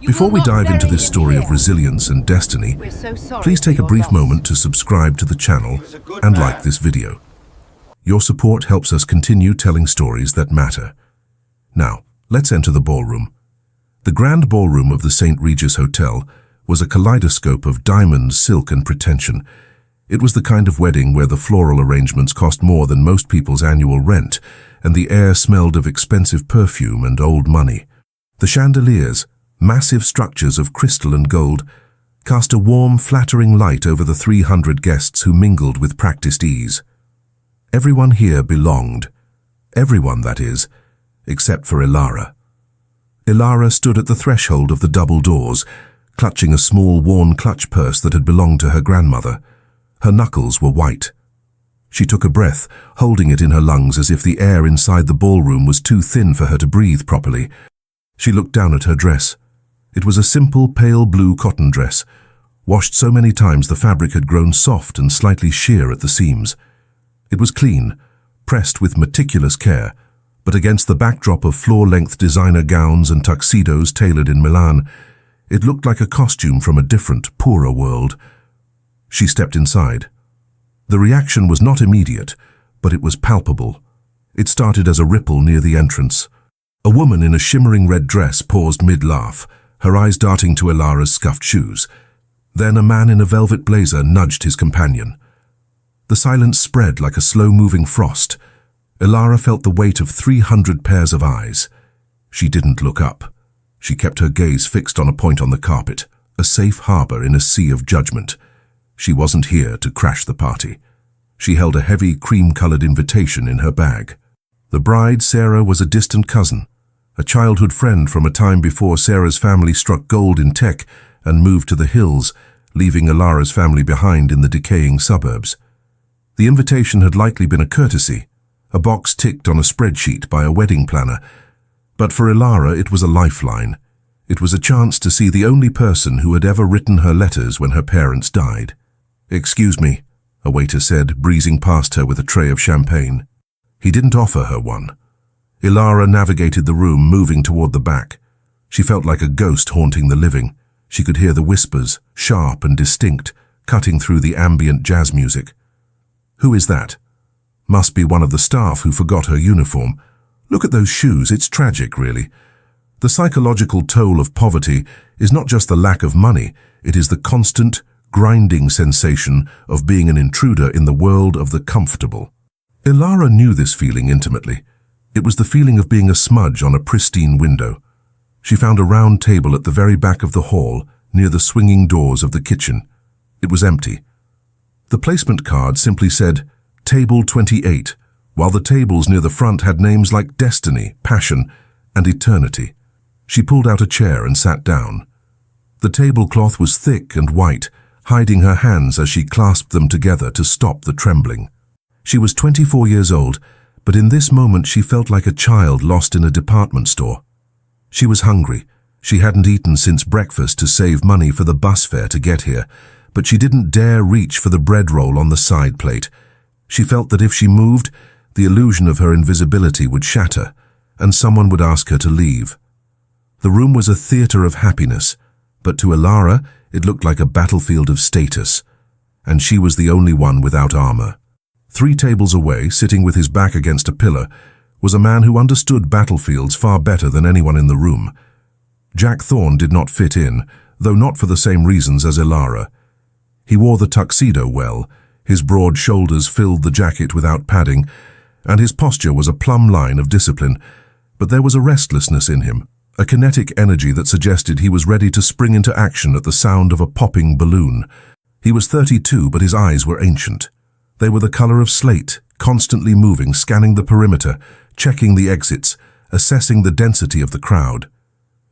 Before we dive into this story of resilience and destiny, please take a brief moment to subscribe to the channel and like this video. Your support helps us continue telling stories that matter. Now, let's enter the ballroom. The grand ballroom of the St. Regis Hotel was a kaleidoscope of diamonds, silk, and pretension. It was the kind of wedding where the floral arrangements cost more than most people's annual rent, and the air smelled of expensive perfume and old money. The chandeliers, massive structures of crystal and gold, cast a warm, flattering light over the 300 guests who mingled with practiced ease. Everyone here belonged. Everyone, that is, except for Ilara. Ilara stood at the threshold of the double doors, clutching a small, worn clutch purse that had belonged to her grandmother. Her knuckles were white. She took a breath, holding it in her lungs as if the air inside the ballroom was too thin for her to breathe properly. She looked down at her dress. It was a simple, pale blue cotton dress. Washed so many times the fabric had grown soft and slightly sheer at the seams. It was clean, pressed with meticulous care, but against the backdrop of floor-length designer gowns and tuxedos tailored in Milan, it looked like a costume from a different, poorer world. She stepped inside. The reaction was not immediate, but it was palpable. It started as a ripple near the entrance. A woman in a shimmering red dress paused mid-laugh, her eyes darting to Ilara's scuffed shoes. Then a man in a velvet blazer nudged his companion. The silence spread like a slow-moving frost. Ilara felt the weight of 300 pairs of eyes. She didn't look up. She kept her gaze fixed on a point on the carpet, a safe harbor in a sea of judgment. She wasn't here to crash the party. She held a heavy, cream-colored invitation in her bag. The bride, Sarah, was a distant cousin, a childhood friend from a time before Sarah's family struck gold in tech and moved to the hills, leaving Ilara's family behind in the decaying suburbs. The invitation had likely been a courtesy, a box ticked on a spreadsheet by a wedding planner, but for Ilara it was a lifeline. It was a chance to see the only person who had ever written her letters when her parents died. "Excuse me," a waiter said, breezing past her with a tray of champagne. He didn't offer her one. Ilara navigated the room, moving toward the back. She felt like a ghost haunting the living. She could hear the whispers, sharp and distinct, cutting through the ambient jazz music. "Who is that?" "Must be one of the staff who forgot her uniform. Look at those shoes, it's tragic, really." The psychological toll of poverty is not just the lack of money, it is the constant, grinding sensation of being an intruder in the world of the comfortable. Ilara knew this feeling intimately. It was the feeling of being a smudge on a pristine window. She found a round table at the very back of the hall, near the swinging doors of the kitchen. It was empty. The placement card simply said, "Table 28, while the tables near the front had names like Destiny, Passion, and Eternity. She pulled out a chair and sat down. The tablecloth was thick and white, hiding her hands as she clasped them together to stop the trembling. She was 24 years old, but in this moment she felt like a child lost in a department store. She was hungry. She hadn't eaten since breakfast to save money for the bus fare to get here, but she didn't dare reach for the bread roll on the side plate. She felt that if she moved, the illusion of her invisibility would shatter, and someone would ask her to leave. The room was a theater of happiness, but to Ilara it looked like a battlefield of status, and she was the only one without armor. 3 tables away, sitting with his back against a pillar, was a man who understood battlefields far better than anyone in the room. Jack Thorne did not fit in, though not for the same reasons as Ilara. He wore the tuxedo well, his broad shoulders filled the jacket without padding, and his posture was a plumb line of discipline, but there was a restlessness in him, a kinetic energy that suggested he was ready to spring into action at the sound of a popping balloon. He was 32, but his eyes were ancient. They were the color of slate, constantly moving, scanning the perimeter, checking the exits, assessing the density of the crowd.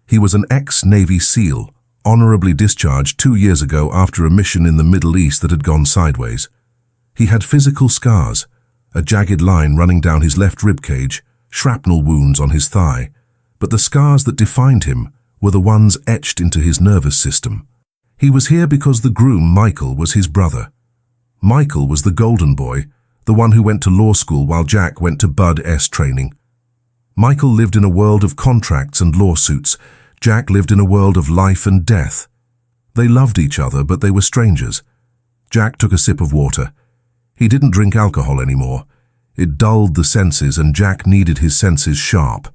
He was an ex-Navy SEAL, honorably discharged 2 years ago after a mission in the Middle East that had gone sideways. He had physical scars, a jagged line running down his left ribcage, shrapnel wounds on his thigh, but the scars that defined him were the ones etched into his nervous system. He was here because the groom, Michael, was his brother. Michael was the golden boy, the one who went to law school while Jack went to Bud S training. Michael lived in a world of contracts and lawsuits, Jack lived in a world of life and death. They loved each other, but they were strangers. Jack took a sip of water. He didn't drink alcohol anymore. It dulled the senses, and Jack needed his senses sharp.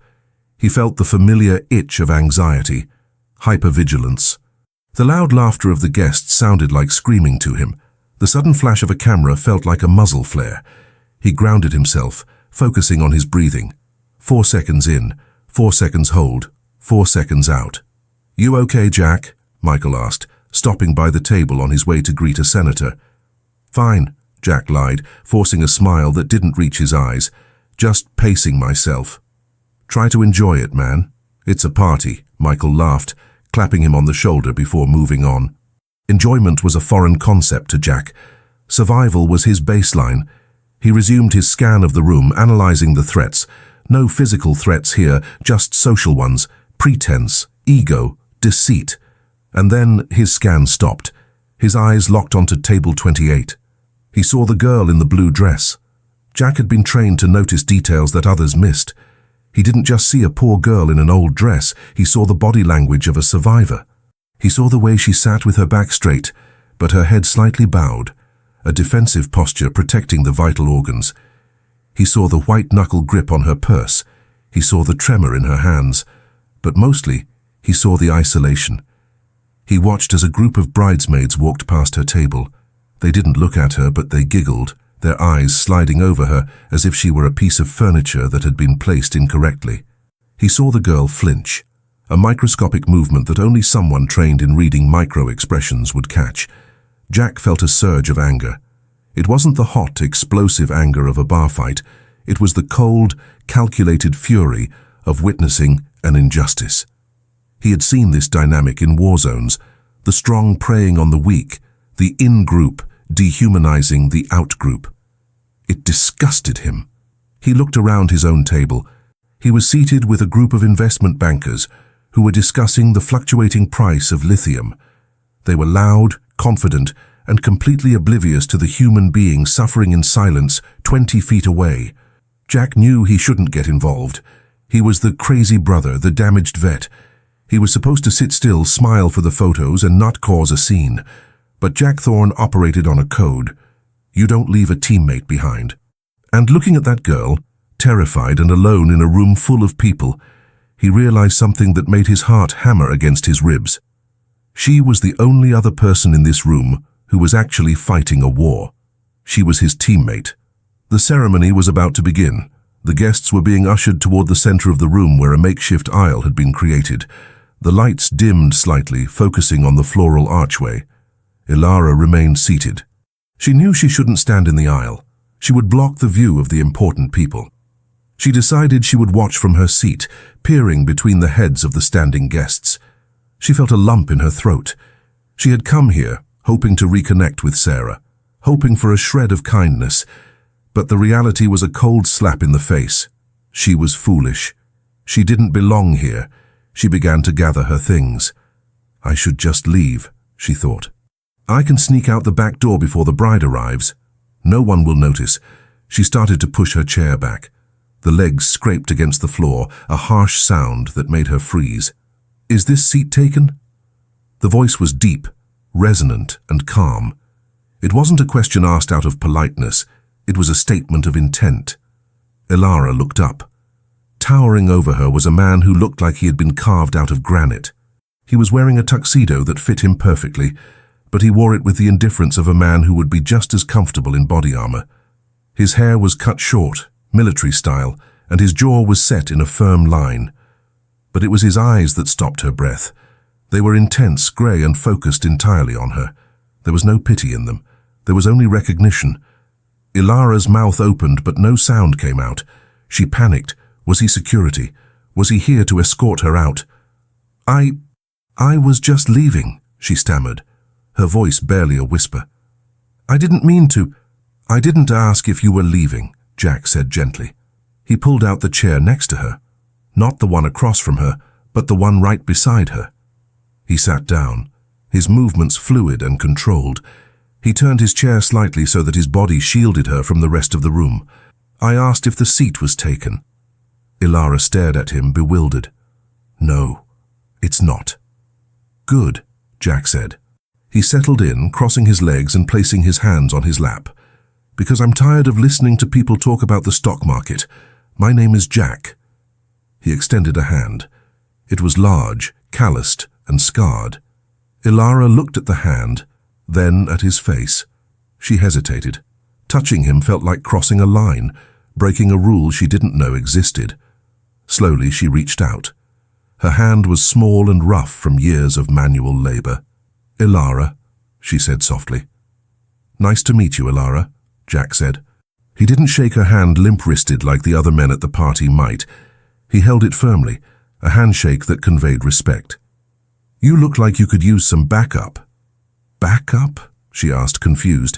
He felt the familiar itch of anxiety, hypervigilance. The loud laughter of the guests sounded like screaming to him. The sudden flash of a camera felt like a muzzle flare. He grounded himself, focusing on his breathing. 4 seconds in, 4 seconds hold, 4 seconds out. "You okay, Jack?" Michael asked, stopping by the table on his way to greet a senator. "Fine," Jack lied, forcing a smile that didn't reach his eyes. "Just pacing myself." "Try to enjoy it, man. It's a party," Michael laughed, clapping him on the shoulder before moving on. Enjoyment was a foreign concept to Jack. Survival was his baseline. He resumed his scan of the room, analyzing the threats. No physical threats here, just social ones, pretense, ego, deceit. And then his scan stopped. His eyes locked onto table 28. He saw the girl in the blue dress. Jack had been trained to notice details that others missed. He didn't just see a poor girl in an old dress, he saw the body language of a survivor. He saw the way she sat with her back straight, but her head slightly bowed, a defensive posture protecting the vital organs. He saw the white-knuckle grip on her purse. He saw the tremor in her hands. But mostly, he saw the isolation. He watched as a group of bridesmaids walked past her table. They didn't look at her, but they giggled, their eyes sliding over her as if she were a piece of furniture that had been placed incorrectly. He saw the girl flinch, a microscopic movement that only someone trained in reading micro-expressions would catch. Jack felt a surge of anger. It wasn't the hot, explosive anger of a bar fight. It was the cold, calculated fury of witnessing an injustice. He had seen this dynamic in war zones, the strong preying on the weak, the in-group dehumanizing the out-group. It disgusted him. He looked around his own table. He was seated with a group of investment bankers who were discussing the fluctuating price of lithium. They were loud, confident, and completely oblivious to the human being suffering in silence 20 feet away. Jack knew he shouldn't get involved. He was the crazy brother, the damaged vet. He was supposed to sit still, smile for the photos, and not cause a scene. But Jack Thorne operated on a code. You don't leave a teammate behind. And looking at that girl, terrified and alone in a room full of people, he realized something that made his heart hammer against his ribs. She was the only other person in this room who was actually fighting a war. She was his teammate. The ceremony was about to begin. The guests were being ushered toward the center of the room where a makeshift aisle had been created. The lights dimmed slightly, focusing on the floral archway. Ilara remained seated. She knew she shouldn't stand in the aisle. She would block the view of the important people. She decided she would watch from her seat, peering between the heads of the standing guests. She felt a lump in her throat. She had come here, hoping to reconnect with Sarah, hoping for a shred of kindness, but the reality was a cold slap in the face. She was foolish. She didn't belong here. She began to gather her things. I should just leave, she thought. I can sneak out the back door before the bride arrives. No one will notice. She started to push her chair back. The legs scraped against the floor, a harsh sound that made her freeze. Is this seat taken? The voice was deep, resonant, and calm. It wasn't a question asked out of politeness. It was a statement of intent. Ilara looked up. Towering over her was a man who looked like he had been carved out of granite. He was wearing a tuxedo that fit him perfectly, but he wore it with the indifference of a man who would be just as comfortable in body armor. His hair was cut short, military style, and his jaw was set in a firm line. But it was his eyes that stopped her breath. They were intense, grey, and focused entirely on her. There was no pity in them. There was only recognition. Ilara's mouth opened, but no sound came out. She panicked. Was he security? Was he here to escort her out? I was just leaving, she stammered, her voice barely a whisper. I didn't mean to. I didn't ask if you were leaving, Jack said gently. He pulled out the chair next to her. Not the one across from her, but the one right beside her. He sat down, his movements fluid and controlled. He turned his chair slightly so that his body shielded her from the rest of the room. I asked if the seat was taken. Ilara stared at him, bewildered. No, It's not. Good, Jack said. He settled in, crossing his legs and placing his hands on his lap. Because I'm tired of listening to people talk about the stock market. My name is Jack. He extended a hand. It was large, calloused, and scarred. Ilara looked at the hand, then at his face. She hesitated. Touching him felt like crossing a line, breaking a rule she didn't know existed. Slowly she reached out. Her hand was small and rough from years of manual labor. Ilara, she said softly. Nice to meet you, Ilara, Jack said. He didn't shake her hand limp-wristed like the other men at the party might. He held it firmly, a handshake that conveyed respect. You look like you could use some backup. Backup? She asked, confused.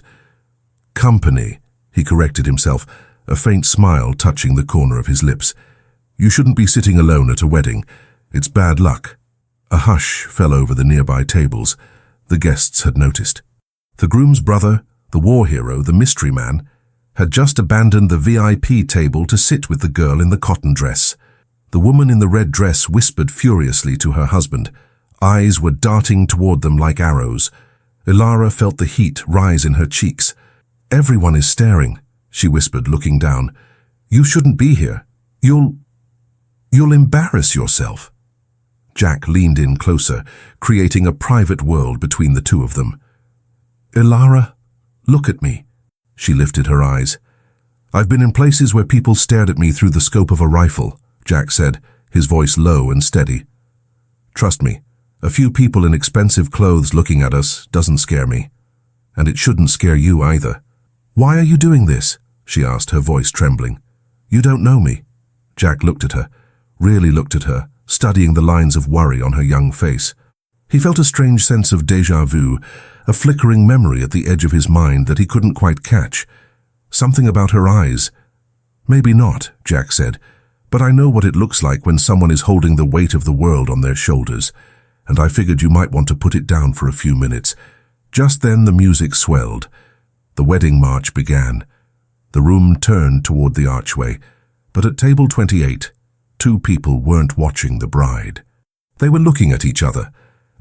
Company, he corrected himself, a faint smile touching the corner of his lips. You shouldn't be sitting alone at a wedding. It's bad luck. A hush fell over the nearby tables. The guests had noticed. The groom's brother, the war hero, the mystery man, had just abandoned the VIP table to sit with the girl in the cotton dress. The woman in the red dress whispered furiously to her husband. Eyes were darting toward them like arrows. Ilara felt the heat rise in her cheeks. Everyone is staring, she whispered, looking down. You shouldn't be here. You'll embarrass yourself. Jack leaned in closer, creating a private world between the two of them. Ilara, look at me. She lifted her eyes. I've been in places where people stared at me through the scope of a rifle, Jack said, his voice low and steady. Trust me, a few people in expensive clothes looking at us doesn't scare me. And it shouldn't scare you either. Why are you doing this? She asked, her voice trembling. You don't know me. Jack looked at her, really looked at her, studying the lines of worry on her young face. He felt a strange sense of déjà vu, a flickering memory at the edge of his mind that he couldn't quite catch. Something about her eyes. Maybe not, Jack said, but I know what it looks like when someone is holding the weight of the world on their shoulders, and I figured you might want to put it down for a few minutes. Just then the music swelled. The wedding march began. The room turned toward the archway, but at table 28, two people weren't watching the bride. They were looking at each other,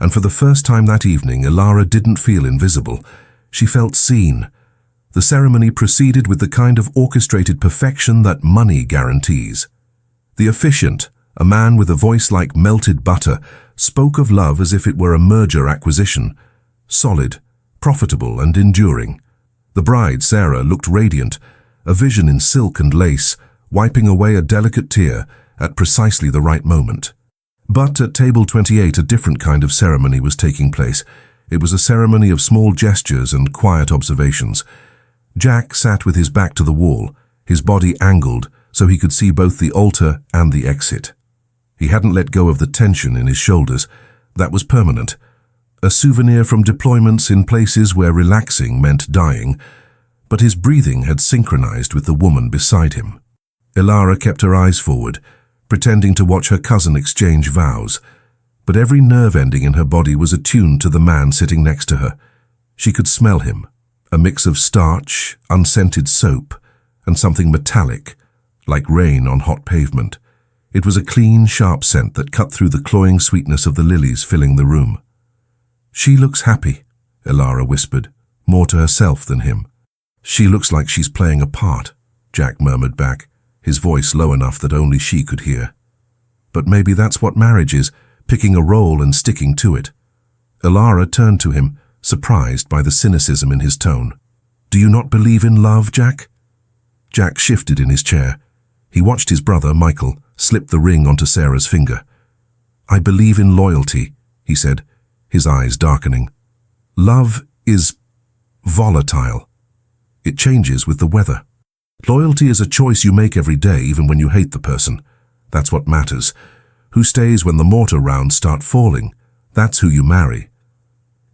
and for the first time that evening, Ilara didn't feel invisible. She felt seen. The ceremony proceeded with the kind of orchestrated perfection that money guarantees. The officiant, a man with a voice like melted butter, spoke of love as if it were a merger acquisition, solid, profitable, and enduring. The bride, Sarah, looked radiant, a vision in silk and lace, wiping away a delicate tear at precisely the right moment. But at table 28, a different kind of ceremony was taking place. It was a ceremony of small gestures and quiet observations. Jack sat with his back to the wall, his body angled so he could see both the altar and the exit. He hadn't let go of the tension in his shoulders. That was permanent. A souvenir from deployments in places where relaxing meant dying, but his breathing had synchronized with the woman beside him. Ilara kept her eyes forward, pretending to watch her cousin exchange vows, but every nerve ending in her body was attuned to the man sitting next to her. She could smell him, a mix of starch, unscented soap, and something metallic, like rain on hot pavement. It was a clean, sharp scent that cut through the cloying sweetness of the lilies filling the room. She looks happy, Ilara whispered, more to herself than him. She looks like she's playing a part, Jack murmured back, his voice low enough that only she could hear. But maybe that's what marriage is, picking a role and sticking to it. Ilara turned to him, surprised by the cynicism in his tone. Do you not believe in love, Jack? Jack shifted in his chair. He watched his brother, Michael, slip the ring onto Sarah's finger. I believe in loyalty, he said, his eyes darkening. Love is volatile. It changes with the weather. Loyalty is a choice you make every day, even when you hate the person. That's what matters. Who stays when the mortar rounds start falling? That's who you marry.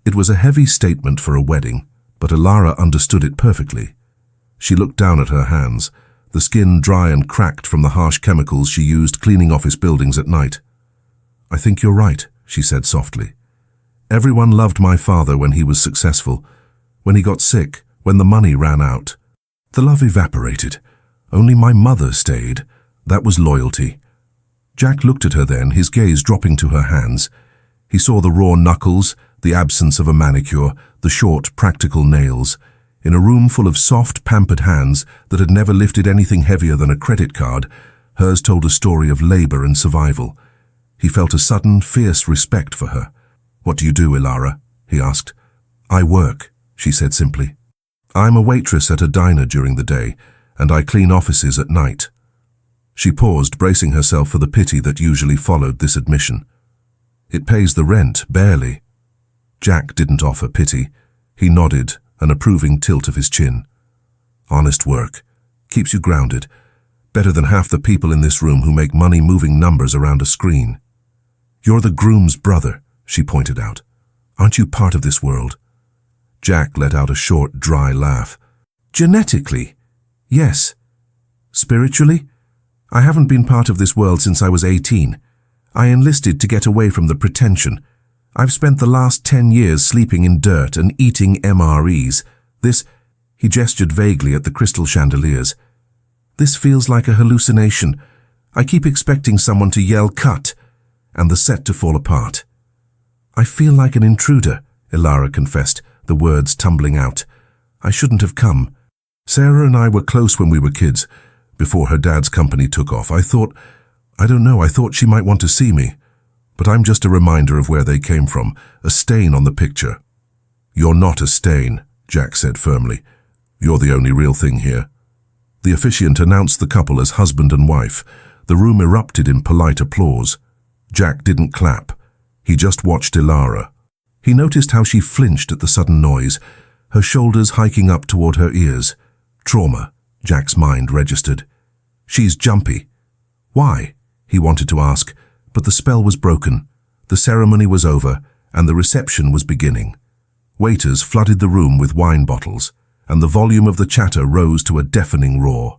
It was a heavy statement for a wedding, but Ilara understood it perfectly. She looked down at her hands, the skin dry and cracked from the harsh chemicals she used cleaning office buildings at night. I think you're right, she said softly. Everyone loved my father when he was successful, when he got sick, when the money ran out. The love evaporated. Only my mother stayed. That was loyalty. Jack looked at her then, his gaze dropping to her hands. He saw the raw knuckles, the absence of a manicure, the short, practical nails. In a room full of soft, pampered hands that had never lifted anything heavier than a credit card, hers told a story of labor and survival. He felt a sudden, fierce respect for her. "What do you do, Ilara?" he asked. "I work," she said simply. "I'm a waitress at a diner during the day, and I clean offices at night." She paused, bracing herself for the pity that usually followed this admission. "It pays the rent, barely." Jack didn't offer pity. He nodded, an approving tilt of his chin. "Honest work. Keeps you grounded. Better than half the people in this room who make money moving numbers around a screen." "You're the groom's brother," she pointed out. "Aren't you part of this world?" Jack let out a short, dry laugh. "Genetically, yes. Spiritually, I haven't been part of this world since I was 18. I enlisted to get away from the pretension. I've spent the last 10 years sleeping in dirt and eating MREs. He gestured vaguely at the crystal chandeliers. "This feels like a hallucination. I keep expecting someone to yell 'cut' and the set to fall apart." "I feel like an intruder," Ilara confessed, the words tumbling out. "I shouldn't have come. Sarah and I were close when we were kids. Before her dad's company took off, I thought she might want to see me. But I'm just a reminder of where they came from, a stain on the picture." "You're not a stain," Jack said firmly. "You're the only real thing here." The officiant announced the couple as husband and wife. The room erupted in polite applause. Jack didn't clap. He just watched Ilara. He noticed how she flinched at the sudden noise, her shoulders hiking up toward her ears. Trauma, Jack's mind registered. "She's jumpy." "Why?" he wanted to ask, but the spell was broken. The ceremony was over, and the reception was beginning. Waiters flooded the room with wine bottles, and the volume of the chatter rose to a deafening roar.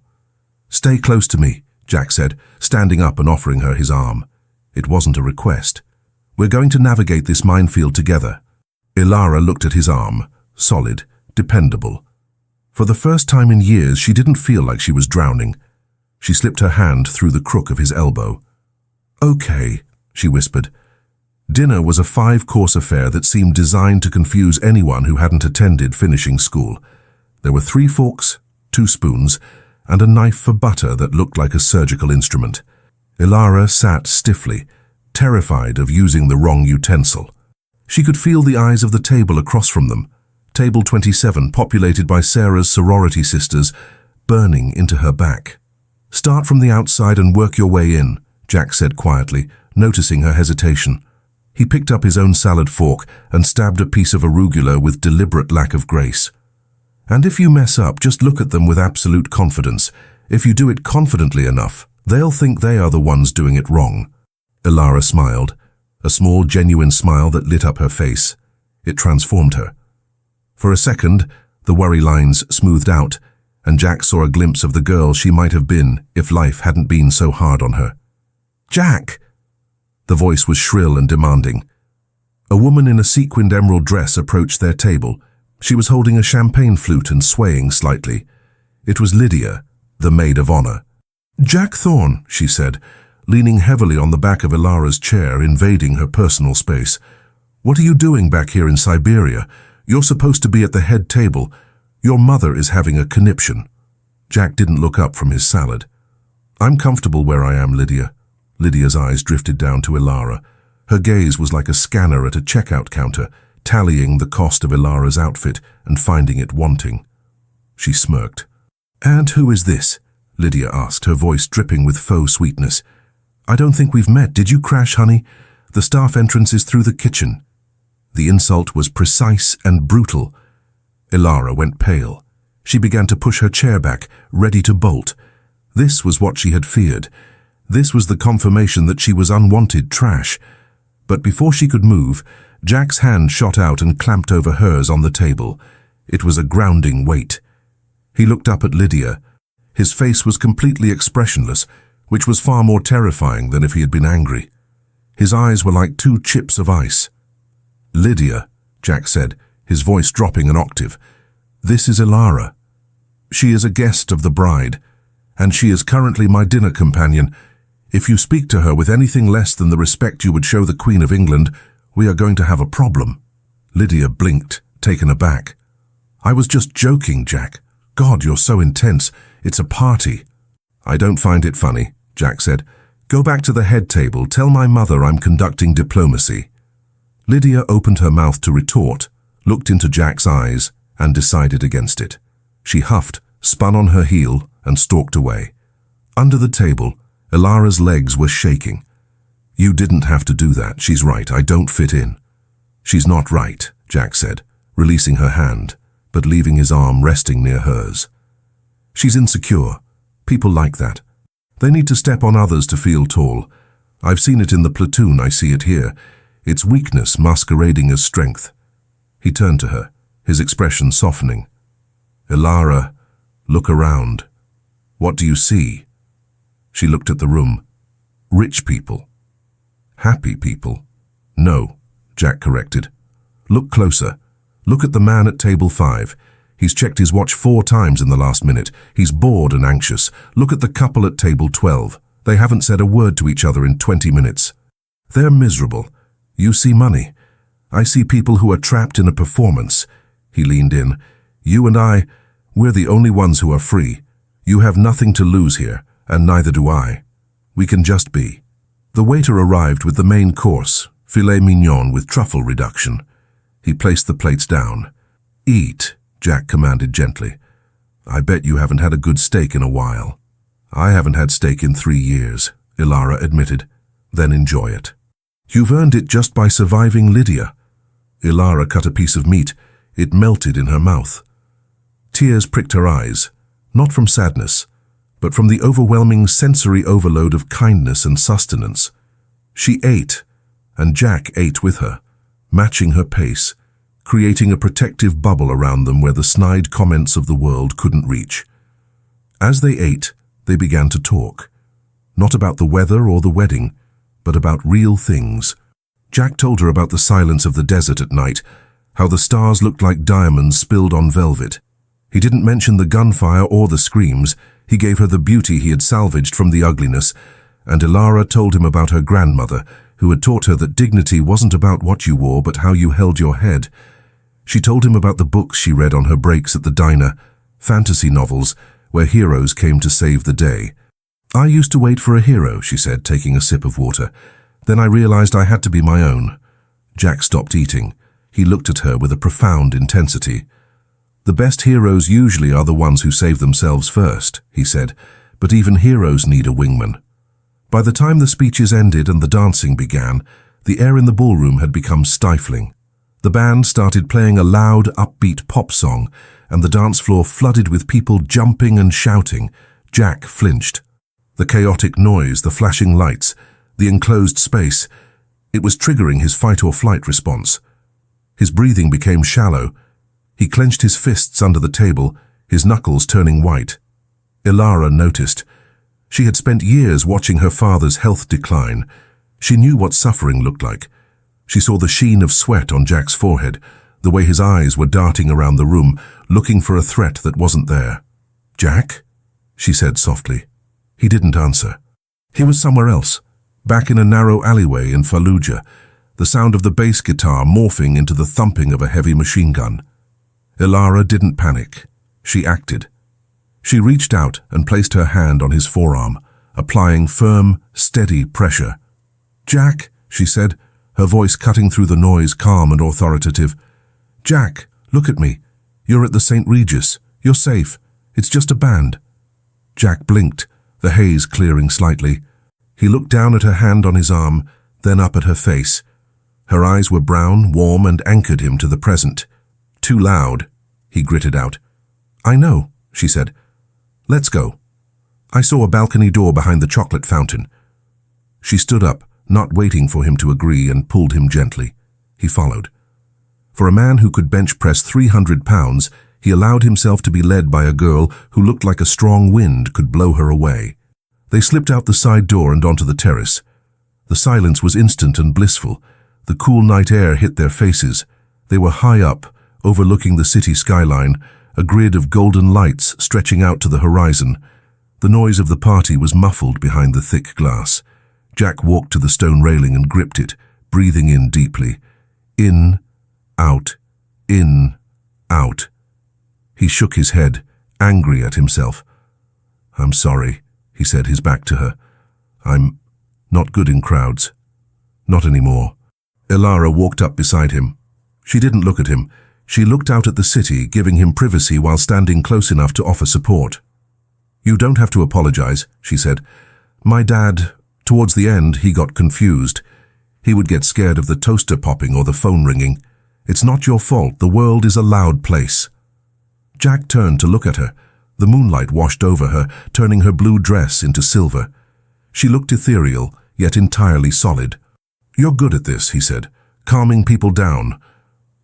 "Stay close to me," Jack said, standing up and offering her his arm. It wasn't a request. "We're going to navigate this minefield together." Ilara looked at his arm, solid, dependable. For the first time in years, she didn't feel like she was drowning. She slipped her hand through the crook of his elbow. "Okay," she whispered. Dinner was a 5-course affair that seemed designed to confuse anyone who hadn't attended finishing school. There were 3 forks, 2 spoons, and a knife for butter that looked like a surgical instrument. Ilara sat stiffly, terrified of using the wrong utensil. She could feel the eyes of the table across from them, table 27, populated by Sarah's sorority sisters, burning into her back. "Start from the outside and work your way in," Jack said quietly, noticing her hesitation. He picked up his own salad fork and stabbed a piece of arugula with deliberate lack of grace. "And if you mess up, just look at them with absolute confidence. If you do it confidently enough, they'll think they are the ones doing it wrong." Ilara smiled, a small, genuine smile that lit up her face. It transformed her. For a second, the worry lines smoothed out, and Jack saw a glimpse of the girl she might have been if life hadn't been so hard on her. "Jack!" The voice was shrill and demanding. A woman in a sequined emerald dress approached their table. She was holding a champagne flute and swaying slightly. It was Lydia, the maid of honor. "Jack Thorne," she said, leaning heavily on the back of Ilara's chair, invading her personal space. "What are you doing back here in Siberia? You're supposed to be at the head table. Your mother is having a conniption." Jack didn't look up from his salad. "I'm comfortable where I am, Lydia." Lydia's eyes drifted down to Ilara. Her gaze was like a scanner at a checkout counter, tallying the cost of Ilara's outfit and finding it wanting. She smirked. "And who is this?" Lydia asked, her voice dripping with faux sweetness. "I don't think we've met. Did you crash, honey? The staff entrance is through the kitchen." The insult was precise and brutal. Ilara went pale. She began to push her chair back, ready to bolt. This was what she had feared. This was the confirmation that she was unwanted trash. But before she could move, Jack's hand shot out and clamped over hers on the table. It was a grounding weight. He looked up at Lydia. His face was completely expressionless, which was far more terrifying than if he had been angry. His eyes were like 2 chips of ice. "Lydia," Jack said, his voice dropping an octave, "this is Ilara. She is a guest of the bride, and she is currently my dinner companion. If you speak to her with anything less than the respect you would show the Queen of England, we are going to have a problem." Lydia blinked, taken aback. "I was just joking, Jack. God, you're so intense. It's a party." "I don't find it funny," Jack said. "Go back to the head table. Tell my mother I'm conducting diplomacy." Lydia opened her mouth to retort, looked into Jack's eyes, and decided against it. She huffed, spun on her heel, and stalked away. Under the table, Ilara's legs were shaking. "You didn't have to do that. She's right. I don't fit in." "She's not right," Jack said, releasing her hand, but leaving his arm resting near hers. "She's insecure. People like that. They need to step on others to feel tall. I've seen it in the platoon. I see it here. It's weakness masquerading as strength." He turned to her, his expression softening. "Ilara, look around. What do you see?" She looked at the room. "Rich people. Happy people." "No," Jack corrected. "Look closer. Look at the man at table 5. He's checked his watch 4 times in the last minute. He's bored and anxious. Look at the couple at table 12. They haven't said a word to each other in 20 minutes. They're miserable. You see money. I see people who are trapped in a performance." He leaned in. "You and I, we're the only ones who are free. You have nothing to lose here, and neither do I. We can just be." The waiter arrived with the main course, filet mignon with truffle reduction. He placed the plates down. "Eat," Jack commanded gently. "I bet you haven't had a good steak in a while." "I haven't had steak in 3 years," Ilara admitted. "Then enjoy it." "You've earned it just by surviving Lydia." Ilara cut a piece of meat. It melted in her mouth. Tears pricked her eyes, not from sadness, but from the overwhelming sensory overload of kindness and sustenance. She ate, and Jack ate with her, matching her pace, creating a protective bubble around them where the snide comments of the world couldn't reach. As they ate, they began to talk, not about the weather or the wedding, but about real things. Jack told her about the silence of the desert at night, how the stars looked like diamonds spilled on velvet. He didn't mention the gunfire or the screams. He gave her the beauty he had salvaged from the ugliness, and Ilara told him about her grandmother, who had taught her that dignity wasn't about what you wore, but how you held your head. She told him about the books she read on her breaks at the diner, fantasy novels, where heroes came to save the day. "I used to wait for a hero," she said, taking a sip of water. "Then I realized I had to be my own." Jack stopped eating. He looked at her with a profound intensity. "The best heroes usually are the ones who save themselves first," he said, "but even heroes need a wingman." By the time the speeches ended and the dancing began, the air in the ballroom had become stifling. The band started playing a loud, upbeat pop song, and the dance floor flooded with people jumping and shouting. Jack flinched. The chaotic noise, the flashing lights, the enclosed space, it was triggering his fight-or-flight response. His breathing became shallow. He clenched his fists under the table, his knuckles turning white. Ilara noticed. She had spent years watching her father's health decline. She knew what suffering looked like. She saw the sheen of sweat on Jack's forehead, the way his eyes were darting around the room, looking for a threat that wasn't there. "Jack?" she said softly. He didn't answer. He was somewhere else, back in a narrow alleyway in Fallujah, the sound of the bass guitar morphing into the thumping of a heavy machine gun. Ilara didn't panic. She acted. She reached out and placed her hand on his forearm, applying firm, steady pressure. "Jack," she said, her voice cutting through the noise, calm and authoritative. "Jack, look at me. You're at the St. Regis. You're safe. It's just a band." Jack blinked, the haze clearing slightly. He looked down at her hand on his arm, then up at her face. Her eyes were brown, warm, and anchored him to the present. "Too loud," he gritted out. "I know," she said. "Let's go." "I saw a balcony door behind the chocolate fountain." She stood up, not waiting for him to agree, and pulled him gently. He followed. For a man who could bench press 300 pounds, he allowed himself to be led by a girl who looked like a strong wind could blow her away. They slipped out the side door and onto the terrace. The silence was instant and blissful. The cool night air hit their faces. They were high up, overlooking the city skyline, a grid of golden lights stretching out to the horizon. The noise of the party was muffled behind the thick glass. Jack walked to the stone railing and gripped it, breathing in deeply. In, out, in, out. He shook his head, angry at himself. "I'm sorry," he said, his back to her. "I'm not good in crowds. Not anymore." Ilara walked up beside him. She didn't look at him. She looked out at the city, giving him privacy while standing close enough to offer support. "You don't have to apologize," she said. "My dad, towards the end, he got confused. He would get scared of the toaster popping or the phone ringing. It's not your fault. The world is a loud place." Jack turned to look at her. The moonlight washed over her, turning her blue dress into silver. She looked ethereal, yet entirely solid. "You're good at this," he said, "calming people down."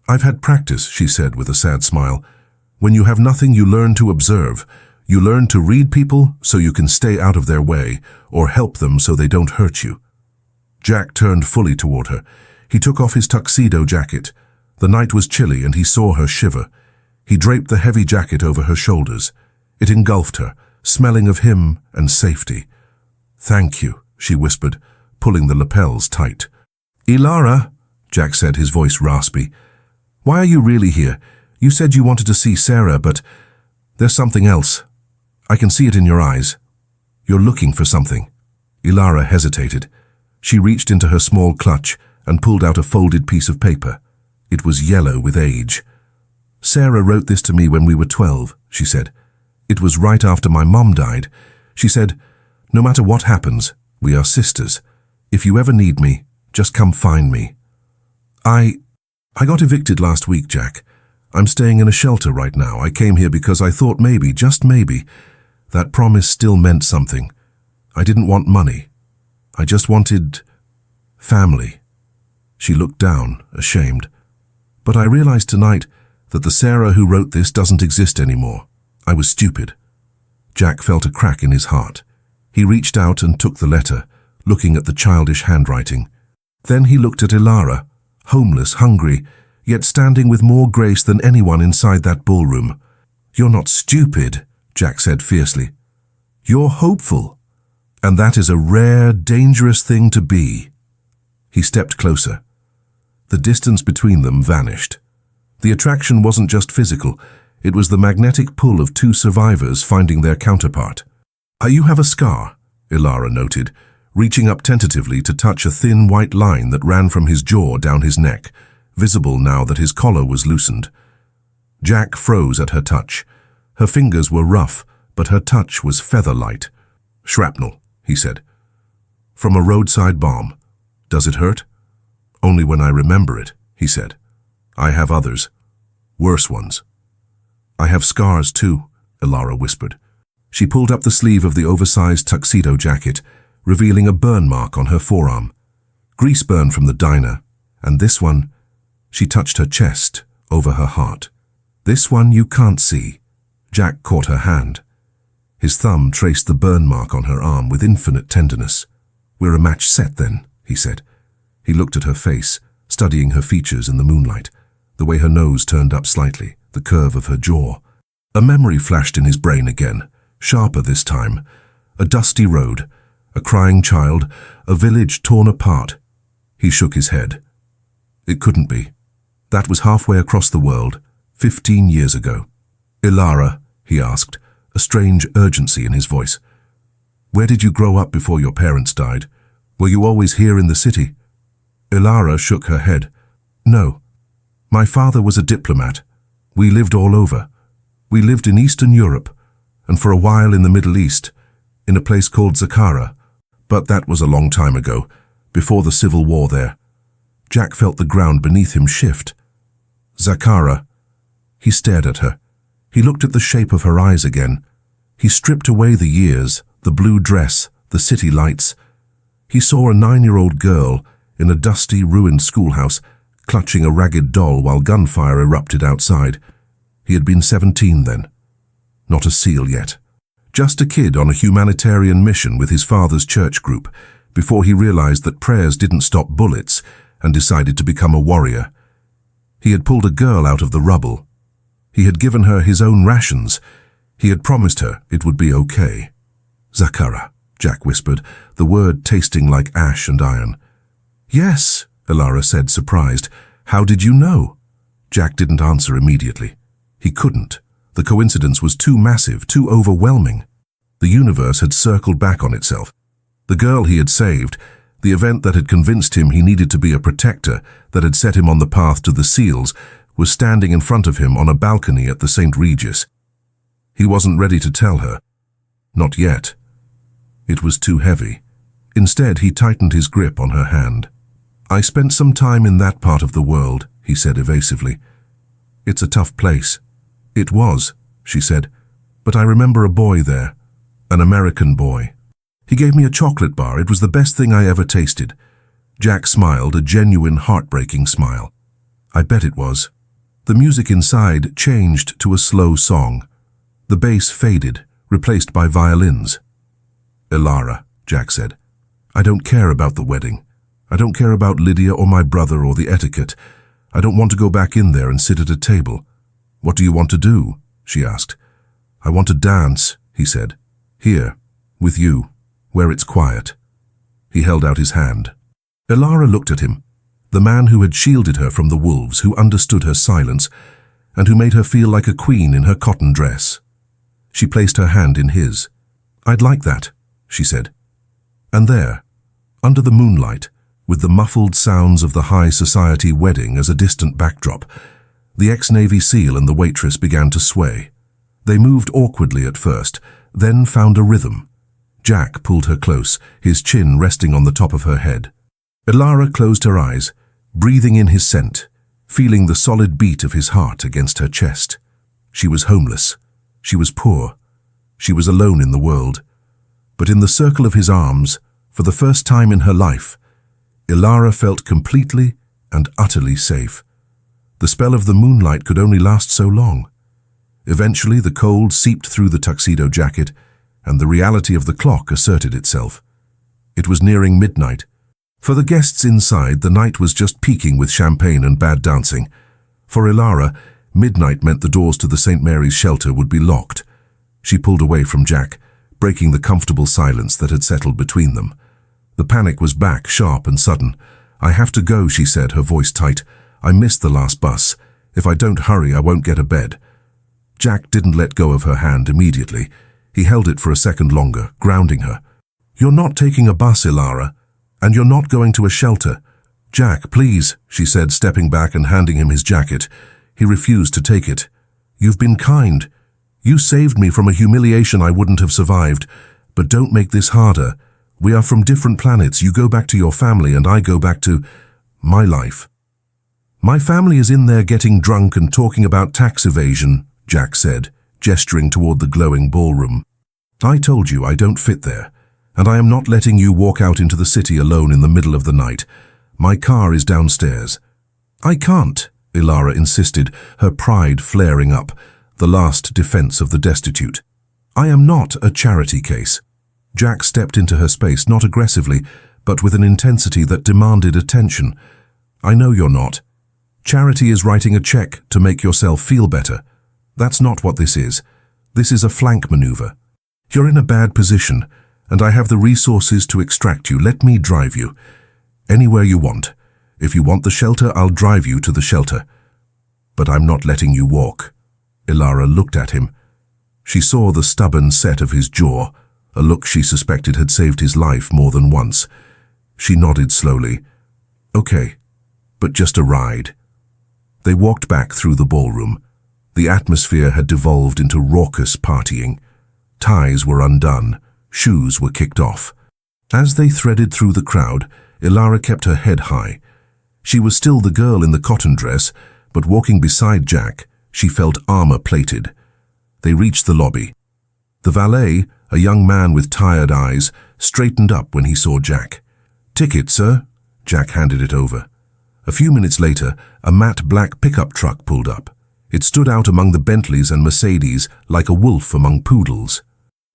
"I've had practice," she said with a sad smile. "When you have nothing, you learn to observe. You learn to read people so you can stay out of their way, or help them so they don't hurt you." Jack turned fully toward her. He took off his tuxedo jacket. The night was chilly and he saw her shiver. He draped the heavy jacket over her shoulders. It engulfed her, smelling of him and safety. "Thank you," she whispered, pulling the lapels tight. "Ilara," Jack said, his voice raspy. "Why are you really here? You said you wanted to see Sarah, but there's something else. I can see it in your eyes. You're looking for something." Ilara hesitated. She reached into her small clutch and pulled out a folded piece of paper. It was yellow with age. "Sarah wrote this to me when we were 12, she said. "It was right after my mom died. She said, 'No matter what happens, we are sisters. If you ever need me, just come find me.' I got evicted last week, Jack. I'm staying in a shelter right now. I came here because I thought maybe, just maybe, that promise still meant something. I didn't want money. I just wanted family." She looked down, ashamed. "But I realized tonight that the Sarah who wrote this doesn't exist anymore. I was stupid." Jack felt a crack in his heart. He reached out and took the letter, looking at the childish handwriting. Then he looked at Ilara, homeless, hungry, yet standing with more grace than anyone inside that ballroom. "You're not stupid," Jack said fiercely. "You're hopeful. And that is a rare, dangerous thing to be." He stepped closer. The distance between them vanished. The attraction wasn't just physical. It was the magnetic pull of two survivors finding their counterpart. "You have a scar," Ilara noted, reaching up tentatively to touch a thin white line that ran from his jaw down his neck, visible now that his collar was loosened. Jack froze at her touch. Her fingers were rough, but her touch was feather-light. "Shrapnel," he said. "From a roadside bomb. Does it hurt?" "Only when I remember it," he said. "I have others. Worse ones." "I have scars too," Ilara whispered. She pulled up the sleeve of the oversized tuxedo jacket, revealing a burn mark on her forearm. Grease burn from the diner, and this one, she touched her chest, over her heart. "This one you can't see." Jack caught her hand. His thumb traced the burn mark on her arm with infinite tenderness. "We're a match set then," he said. He looked at her face, studying her features in the moonlight, the way her nose turned up slightly, the curve of her jaw. A memory flashed in his brain again, sharper this time. A dusty road, a crying child, a village torn apart. He shook his head. It couldn't be. That was halfway across the world, 15 years ago. "Ilara," he asked, a strange urgency in his voice. "Where did you grow up before your parents died? Were you always here in the city?" Ilara shook her head. "No. My father was a diplomat. We lived all over. We lived in Eastern Europe, and for a while in the Middle East, in a place called Zakara. But that was a long time ago, before the civil war there." Jack felt the ground beneath him shift. "Zakara." He stared at her. He looked at the shape of her eyes again. He stripped away the years, the blue dress, the city lights. He saw a 9-year-old girl in a dusty, ruined schoolhouse, clutching a ragged doll while gunfire erupted outside. He had been 17 then. Not a SEAL yet. Just a kid on a humanitarian mission with his father's church group, before he realized that prayers didn't stop bullets and decided to become a warrior. He had pulled a girl out of the rubble. He had given her his own rations. He had promised her it would be okay. Zakara, Jack whispered, the word tasting like ash and iron. Yes, Ilara said, surprised. How did you know? Jack didn't answer immediately. He couldn't. The coincidence was too massive, too overwhelming. The universe had circled back on itself. The girl he had saved, the event that had convinced him he needed to be a protector, that had set him on the path to the seals, was standing in front of him on a balcony at the St. Regis. He wasn't ready to tell her. Not yet. It was too heavy. Instead, he tightened his grip on her hand. I spent some time in that part of the world, he said evasively. It's a tough place. It was, she said, but I remember a boy there, an American boy. He gave me a chocolate bar. It was the best thing I ever tasted. Jack smiled, a genuine, heartbreaking smile. I bet it was. The music inside changed to a slow song. The bass faded, replaced by violins. Ilara, Jack said. I don't care about the wedding. I don't care about Lydia or my brother or the etiquette. I don't want to go back in there and sit at a table. What do you want to do? She asked. I want to dance, he said. Here, with you, where it's quiet. He held out his hand. Ilara looked at him, the man who had shielded her from the wolves, who understood her silence, and who made her feel like a queen in her cotton dress. She placed her hand in his. I'd like that, she said. And there, under the moonlight, with the muffled sounds of the high society wedding as a distant backdrop, the ex-Navy SEAL and the waitress began to sway. They moved awkwardly at first, then found a rhythm. Jack pulled her close, his chin resting on the top of her head. Ilara closed her eyes, breathing in his scent, feeling the solid beat of his heart against her chest. She was homeless. She was poor. She was alone in the world. But in the circle of his arms, for the first time in her life, Ilara felt completely and utterly safe. The spell of the moonlight could only last so long. Eventually, the cold seeped through the tuxedo jacket, and the reality of the clock asserted itself. It was nearing midnight. For the guests inside, the night was just peaking with champagne and bad dancing. For Ilara, midnight meant the doors to the St. Mary's shelter would be locked. She pulled away from Jack, breaking the comfortable silence that had settled between them. The panic was back, sharp and sudden. I have to go, she said, her voice tight. I missed the last bus. If I don't hurry, I won't get a bed. Jack didn't let go of her hand immediately. He held it for a second longer, grounding her. You're not taking a bus, Ilara, and you're not going to a shelter. Jack, please, she said, stepping back and handing him his jacket. He refused to take it. You've been kind. You saved me from a humiliation I wouldn't have survived. But don't make this harder. We are from different planets. You go back to your family and I go back to my life. My family is in there getting drunk and talking about tax evasion, Jack said, gesturing toward the glowing ballroom. I told you I don't fit there, and I am not letting you walk out into the city alone in the middle of the night. My car is downstairs. I can't, Ilara insisted, her pride flaring up, the last defense of the destitute. I am not a charity case. Jack stepped into her space, not aggressively, but with an intensity that demanded attention. I know you're not. Charity is writing a check to make yourself feel better. That's not what this is. This is a flank maneuver. You're in a bad position, and I have the resources to extract you. Let me drive you. Anywhere you want. If you want the shelter, I'll drive you to the shelter. But I'm not letting you walk. Ilara looked at him. She saw the stubborn set of his jaw, a look she suspected had saved his life more than once. She nodded slowly. Okay, but just a ride. They walked back through the ballroom. The atmosphere had devolved into raucous partying. Ties were undone. Shoes were kicked off. As they threaded through the crowd, Ilara kept her head high. She was still the girl in the cotton dress, but walking beside Jack, she felt armor-plated. They reached the lobby. The valet, a young man with tired eyes, straightened up when he saw Jack. "Ticket, sir." Jack handed it over. A few minutes later, a matte black pickup truck pulled up. It stood out among the Bentleys and Mercedes like a wolf among poodles.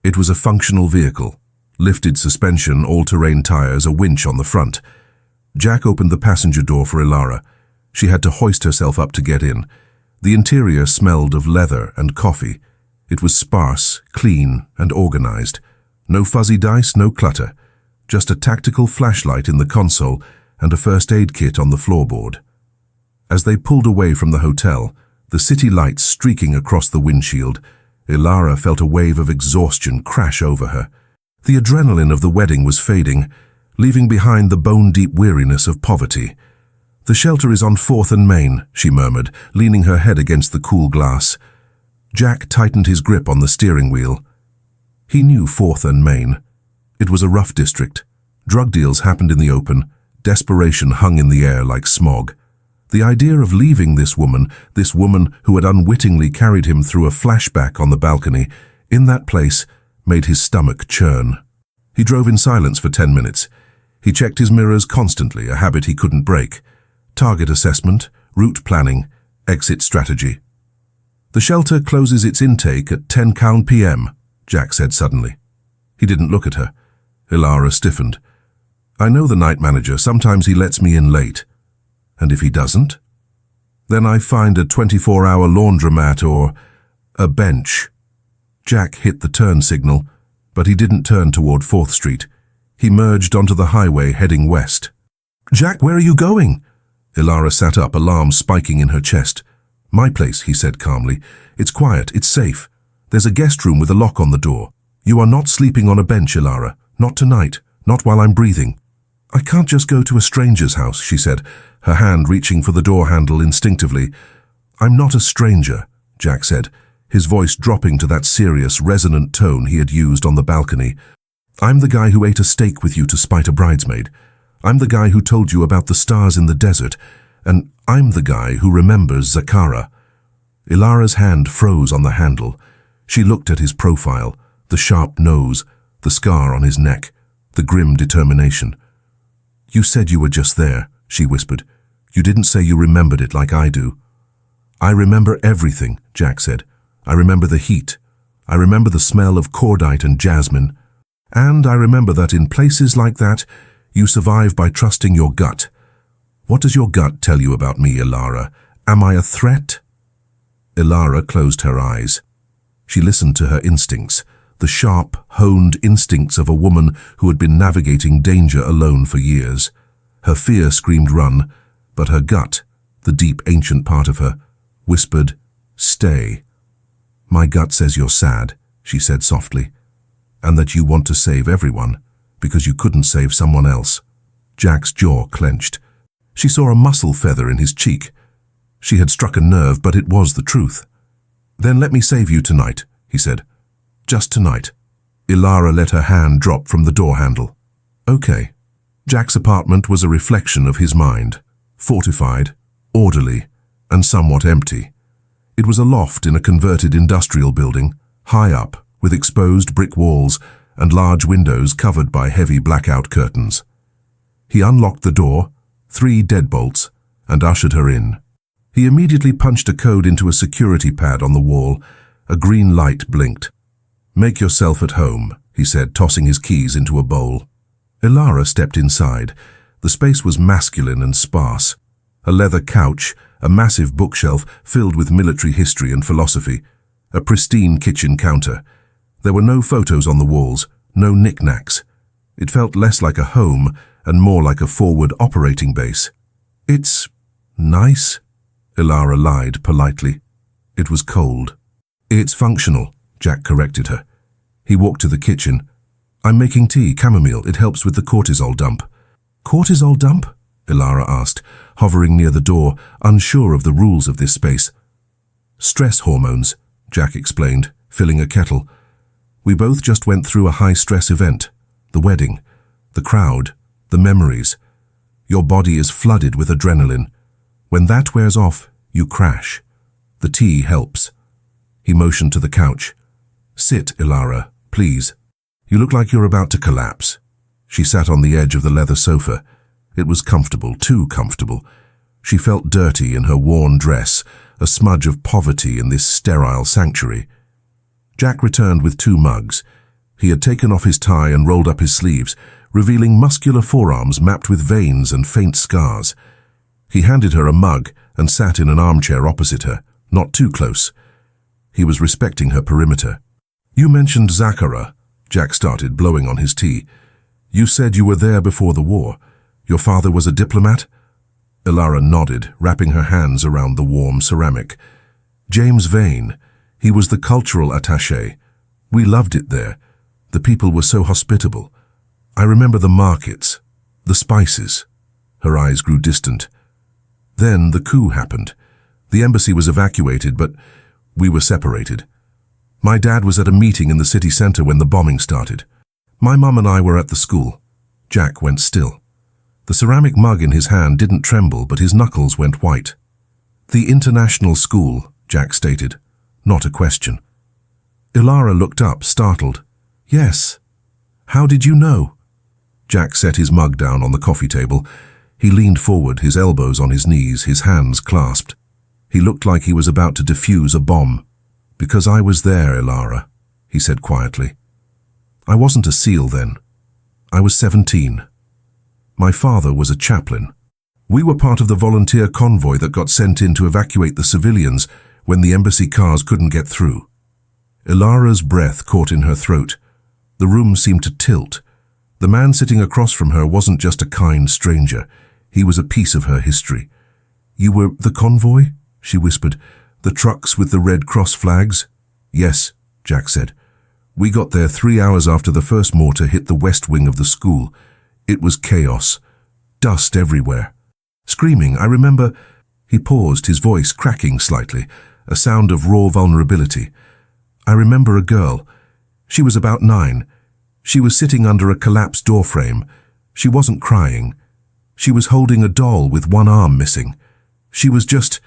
It was a functional vehicle. Lifted suspension, all-terrain tires, a winch on the front. Jack opened the passenger door for Ilara. She had to hoist herself up to get in. The interior smelled of leather and coffee. It was sparse, clean, and organized. No fuzzy dice, no clutter. Just a tactical flashlight in the console and a first aid kit on the floorboard. As they pulled away from the hotel, the city lights streaking across the windshield, Ilara felt a wave of exhaustion crash over her. The adrenaline of the wedding was fading, leaving behind the bone-deep weariness of poverty. "The shelter is on 4th and Main," she murmured, leaning her head against the cool glass. Jack tightened his grip on the steering wheel. He knew 4th and Main. It was a rough district. Drug deals happened in the open. Desperation hung in the air like smog. The idea of leaving this woman who had unwittingly carried him through a flashback on the balcony, in that place, made his stomach churn. He drove in silence for 10 minutes. He checked his mirrors constantly, a habit he couldn't break. Target assessment, route planning, exit strategy. "The shelter closes its intake at 10 p.m., Jack said suddenly. He didn't look at her. Ilara stiffened. "I know the night manager. Sometimes he lets me in late." "And if he doesn't?" "Then I find a 24-hour laundromat or a bench." Jack hit the turn signal, but he didn't turn toward 4th Street. He merged onto the highway heading west. "Jack, where are you going?" Ilara sat up, alarm spiking in her chest. "My place," he said calmly. "It's quiet, it's safe. There's a guest room with a lock on the door. You are not sleeping on a bench, Ilara. Not tonight, not while I'm breathing." "I can't just go to a stranger's house," she said, her hand reaching for the door handle instinctively. "I'm not a stranger," Jack said, his voice dropping to that serious, resonant tone he had used on the balcony. "I'm the guy who ate a steak with you to spite a bridesmaid. I'm the guy who told you about the stars in the desert. And I'm the guy who remembers Zakara." Ilara's hand froze on the handle. She looked at his profile, the sharp nose, the scar on his neck, the grim determination. "You said you were just there," she whispered. "You didn't say you remembered it like I do." "I remember everything," Jack said. "I remember the heat. I remember the smell of cordite and jasmine. And I remember that in places like that, you survive by trusting your gut. What does your gut tell you about me, Ilara? Am I a threat?" Ilara closed her eyes. She listened to her instincts, the sharp, honed instincts of a woman who had been navigating danger alone for years. Her fear screamed run, but her gut, the deep ancient part of her, whispered, "Stay." "My gut says you're sad," she said softly, "and that you want to save everyone, because you couldn't save someone else." Jack's jaw clenched. She saw a muscle feather in his cheek. She had struck a nerve, but it was the truth. "Then let me save you tonight," he said. "Just tonight." Ilara let her hand drop from the door handle. "Okay." Jack's apartment was a reflection of his mind, fortified, orderly, and somewhat empty. It was a loft in a converted industrial building, high up, with exposed brick walls and large windows covered by heavy blackout curtains. He unlocked the door, 3 deadbolts, and ushered her in. He immediately punched a code into a security pad on the wall. A green light blinked. "Make yourself at home," he said, tossing his keys into a bowl. Ilara stepped inside. The space was masculine and sparse. A leather couch, a massive bookshelf filled with military history and philosophy, a pristine kitchen counter. There were no photos on the walls, no knickknacks. It felt less like a home and more like a forward operating base. "It's nice," Ilara lied politely. It was cold. "It's functional," Jack corrected her. He walked to the kitchen. "I'm making tea, chamomile. It helps with the cortisol dump." "Cortisol dump?" Ilara asked, hovering near the door, unsure of the rules of this space. "Stress hormones," Jack explained, filling a kettle. "We both just went through a high-stress event. The wedding, the crowd, the memories. Your body is flooded with adrenaline. When that wears off, you crash. The tea helps." He motioned to the couch. "Sit, Ilara, please. You look like you're about to collapse." She sat on the edge of the leather sofa. It was comfortable, too comfortable. She felt dirty in her worn dress, a smudge of poverty in this sterile sanctuary. Jack returned with 2 mugs. He had taken off his tie and rolled up his sleeves, revealing muscular forearms mapped with veins and faint scars. He handed her a mug and sat in an armchair opposite her, not too close. He was respecting her perimeter. "You mentioned Zakara," Jack started, blowing on his tea. "You said you were there before the war. Your father was a diplomat?" Ilara nodded, wrapping her hands around the warm ceramic. "James Vane. He was the cultural attaché. We loved it there. The people were so hospitable. I remember the markets, the spices." Her eyes grew distant. "Then the coup happened. The embassy was evacuated, but we were separated. My dad was at a meeting in the city center when the bombing started. My mum and I were at the school." Jack went still. The ceramic mug in his hand didn't tremble, but his knuckles went white. "The international school," Jack stated, not a question. Ilara looked up, startled. "Yes. How did you know?" Jack set his mug down on the coffee table. He leaned forward, his elbows on his knees, his hands clasped. He looked like he was about to defuse a bomb. "Because I was there, Ilara," he said quietly. "I wasn't a SEAL then. I was 17. My father was a chaplain. We were part of the volunteer convoy that got sent in to evacuate the civilians when the embassy cars couldn't get through." Ilara's breath caught in her throat. The room seemed to tilt. The man sitting across from her wasn't just a kind stranger. He was a piece of her history. "You were the convoy?" she whispered. "The trucks with the Red Cross flags?" "Yes," Jack said. "We got there 3 hours after the first mortar hit the west wing of the school. It was chaos. Dust everywhere. Screaming, I remember." He paused, his voice cracking slightly, a sound of raw vulnerability. "I remember a girl. She was about 9. She was sitting under a collapsed doorframe. She wasn't crying. She was holding a doll with one arm missing. She was just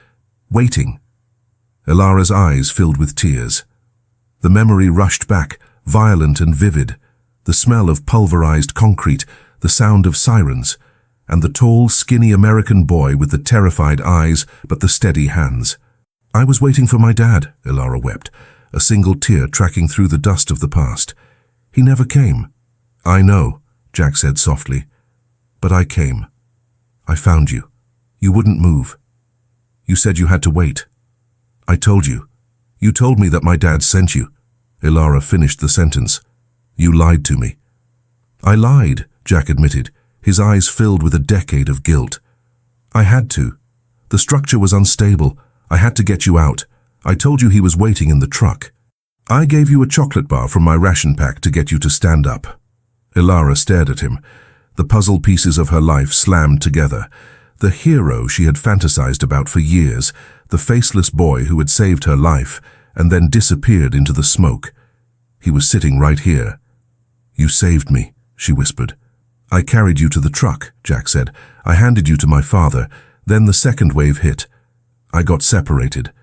waiting." Ilara's eyes filled with tears. The memory rushed back, violent and vivid. The smell of pulverized concrete, the sound of sirens, and the tall, skinny American boy with the terrified eyes but the steady hands. "I was waiting for my dad," Ilara wept, a single tear tracking through the dust of the past. "He never came." "I know," Jack said softly. "But I came. I found you. You wouldn't move. You said you had to wait. I told you. You told me that my dad sent you." Ilara finished the sentence. "You lied to me." "I lied," Jack admitted, his eyes filled with a decade of guilt. "I had to. The structure was unstable. I had to get you out. I told you he was waiting in the truck. I gave you a chocolate bar from my ration pack to get you to stand up." Ilara stared at him. The puzzle pieces of her life slammed together. The hero she had fantasized about for years, the faceless boy who had saved her life and then disappeared into the smoke. He was sitting right here. "You saved me," she whispered. "I carried you to the truck," Jack said. "I handed you to my father. Then the second wave hit. I got separated.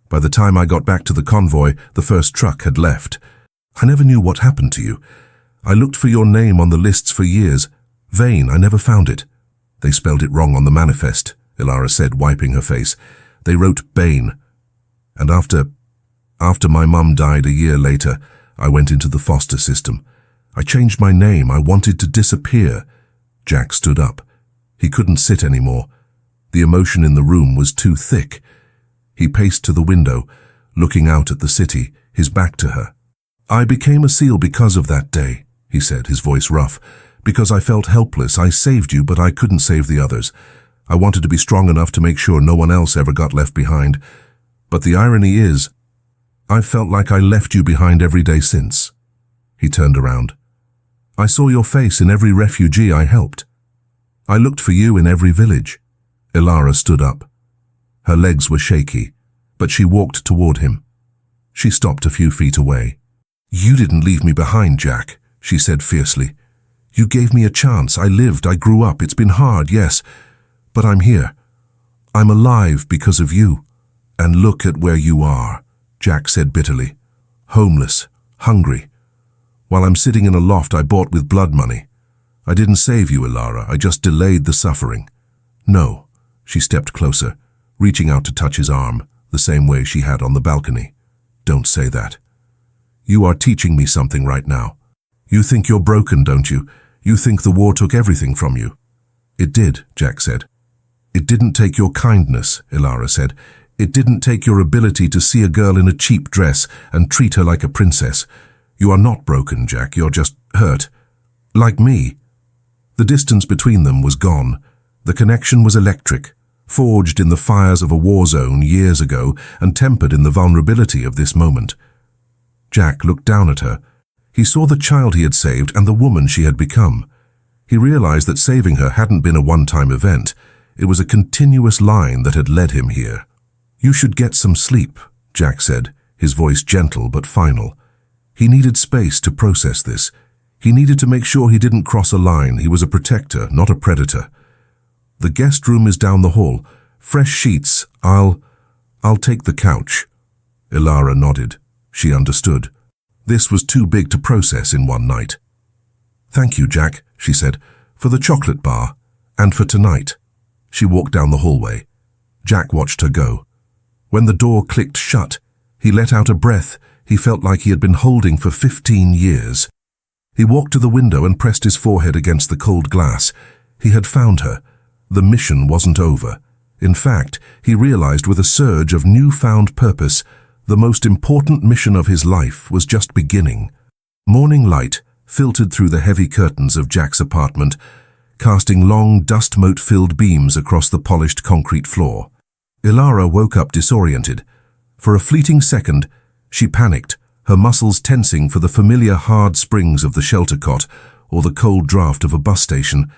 By the time I got back to the convoy, the first truck had left. I never knew what happened to you. I looked for your name on the lists for years. Vane, I never found it." "They spelled it wrong on the manifest," Ilara said, wiping her face. "They wrote Bane. And after my mum died a year later, I went into the foster system. I changed my name. I wanted to disappear." Jack stood up. He couldn't sit anymore. The emotion in the room was too thick. He paced to the window, looking out at the city, his back to her. "I became a SEAL because of that day," he said, his voice rough. "Because I felt helpless. I saved you, but I couldn't save the others. I wanted to be strong enough to make sure no one else ever got left behind. But the irony is, I've felt like I left you behind every day since." He turned around. "I saw your face in every refugee I helped. I looked for you in every village." Ilara stood up. Her legs were shaky, but she walked toward him. She stopped a few feet away. "You didn't leave me behind, Jack," she said fiercely. "You gave me a chance. I lived, I grew up. It's been hard, yes, but I'm here. I'm alive because of you. And look at where you are," Jack said bitterly. "Homeless, hungry. While I'm sitting in a loft I bought with blood money. I didn't save you, Ilara. I just delayed the suffering." "No." She stepped closer, reaching out to touch his arm, the same way she had on the balcony. "Don't say that. You are teaching me something right now. You think you're broken, don't you? You think the war took everything from you." "It did," Jack said. "It didn't take your kindness," Ilara said. "It didn't take your ability to see a girl in a cheap dress and treat her like a princess. You are not broken, Jack, you're just hurt. Like me. The distance between them was gone. The connection was electric, forged in the fires of a war zone years ago and tempered in the vulnerability of this moment. Jack looked down at her. He saw the child he had saved and the woman she had become. He realized that saving her hadn't been a one-time event. It was a continuous line that had led him here. "You should get some sleep," Jack said, his voice gentle but final. He needed space to process this. He needed to make sure he didn't cross a line. He was a protector, not a predator. "The guest room is down the hall. Fresh sheets. I'll take the couch." Ilara nodded. She understood. This was too big to process in one night. "Thank you, Jack," she said, "for the chocolate bar, and for tonight." She walked down the hallway. Jack watched her go. When the door clicked shut, he let out a breath he felt like he had been holding for 15 years. He walked to the window and pressed his forehead against the cold glass. He had found her. The mission wasn't over. In fact, he realized with a surge of newfound purpose, the most important mission of his life was just beginning. Morning light filtered through the heavy curtains of Jack's apartment, casting long, dust-mote-filled beams across the polished concrete floor. Ilara woke up disoriented. For a fleeting second, she panicked, her muscles tensing for the familiar hard springs of the shelter cot or the cold draft of a bus station.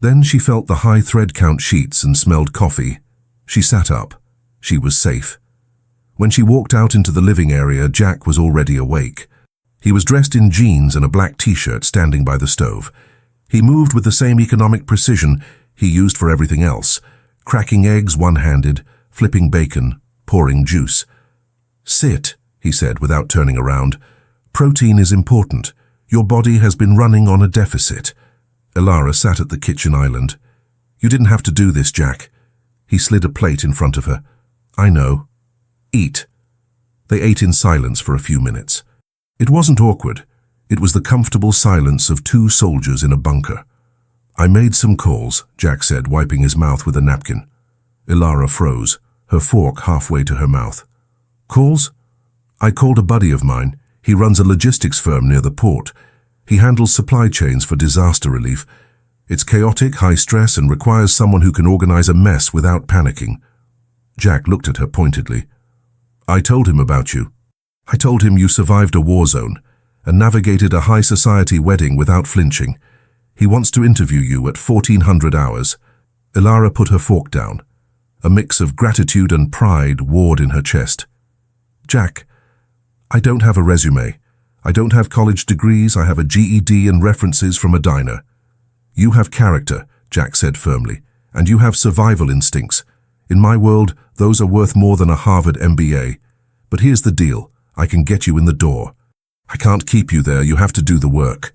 Then she felt the high thread count sheets and smelled coffee. She sat up. She was safe. When she walked out into the living area, Jack was already awake. He was dressed in jeans and a black t-shirt standing by the stove. He moved with the same economic precision he used for everything else, cracking eggs one-handed, flipping bacon, pouring juice. "Sit," he said without turning around. "Protein is important. Your body has been running on a deficit." Ilara sat at the kitchen island. "You didn't have to do this, Jack." He slid a plate in front of her. "I know. Eat." They ate in silence for a few minutes. It wasn't awkward. It was the comfortable silence of two soldiers in a bunker. "I made some calls," Jack said, wiping his mouth with a napkin. Ilara froze, her fork halfway to her mouth. "Calls? I called a buddy of mine. He runs a logistics firm near the port. He handles supply chains for disaster relief. It's chaotic, high stress, and requires someone who can organize a mess without panicking." Jack looked at her pointedly. "I told him about you. I told him you survived a war zone and navigated a high society wedding without flinching. He wants to interview you at 1400 hours. Ilara put her fork down. A mix of gratitude and pride warred in her chest. "Jack, I don't have a resume. I don't have college degrees. I have a GED and references from a diner." "You have character," Jack said firmly, "and you have survival instincts. In my world, those are worth more than a Harvard MBA. But here's the deal. I can get you in the door. I can't keep you there. You have to do the work."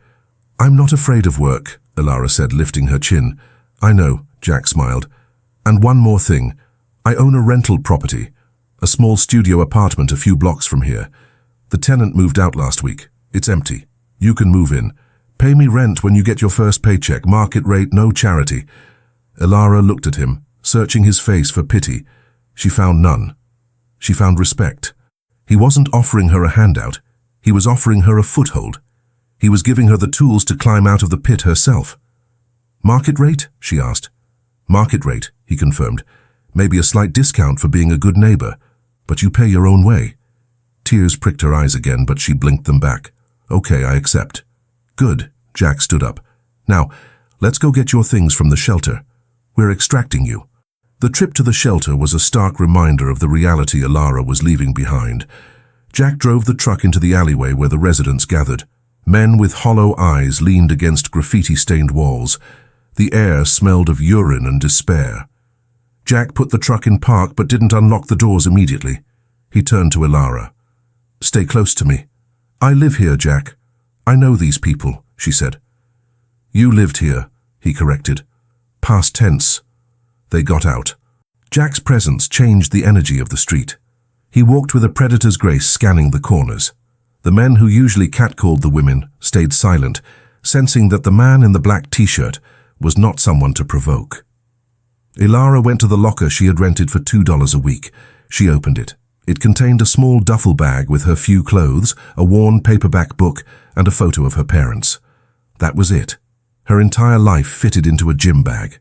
"I'm not afraid of work," Ilara said, lifting her chin. "I know," Jack smiled. "And one more thing. I own a rental property, a small studio apartment a few blocks from here. The tenant moved out last week. It's empty. You can move in. Pay me rent when you get your first paycheck. Market rate, no charity." Ilara looked at him, searching his face for pity. She found none. She found respect. He wasn't offering her a handout. He was offering her a foothold. He was giving her the tools to climb out of the pit herself. "Market rate?" she asked. "Market rate," he confirmed. "Maybe a slight discount for being a good neighbor, but you pay your own way." Tears pricked her eyes again, but she blinked them back. "Okay, I accept." "Good," Jack stood up. "Now, let's go get your things from the shelter. We're extracting you." The trip to the shelter was a stark reminder of the reality Ilara was leaving behind. Jack drove the truck into the alleyway where the residents gathered. Men with hollow eyes leaned against graffiti-stained walls. The air smelled of urine and despair. Jack put the truck in park but didn't unlock the doors immediately. He turned to Ilara. "Stay close to me." "I live here, Jack. I know these people," she said. "You lived here," he corrected. Past tense. They got out. Jack's presence changed the energy of the street. He walked with a predator's grace, scanning the corners. The men who usually catcalled the women stayed silent, sensing that the man in the black t-shirt was not someone to provoke. Ilara went to the locker she had rented for $2 a week. She opened it. It contained a small duffel bag with her few clothes, a worn paperback book, and a photo of her parents. That was it. Her entire life fitted into a gym bag.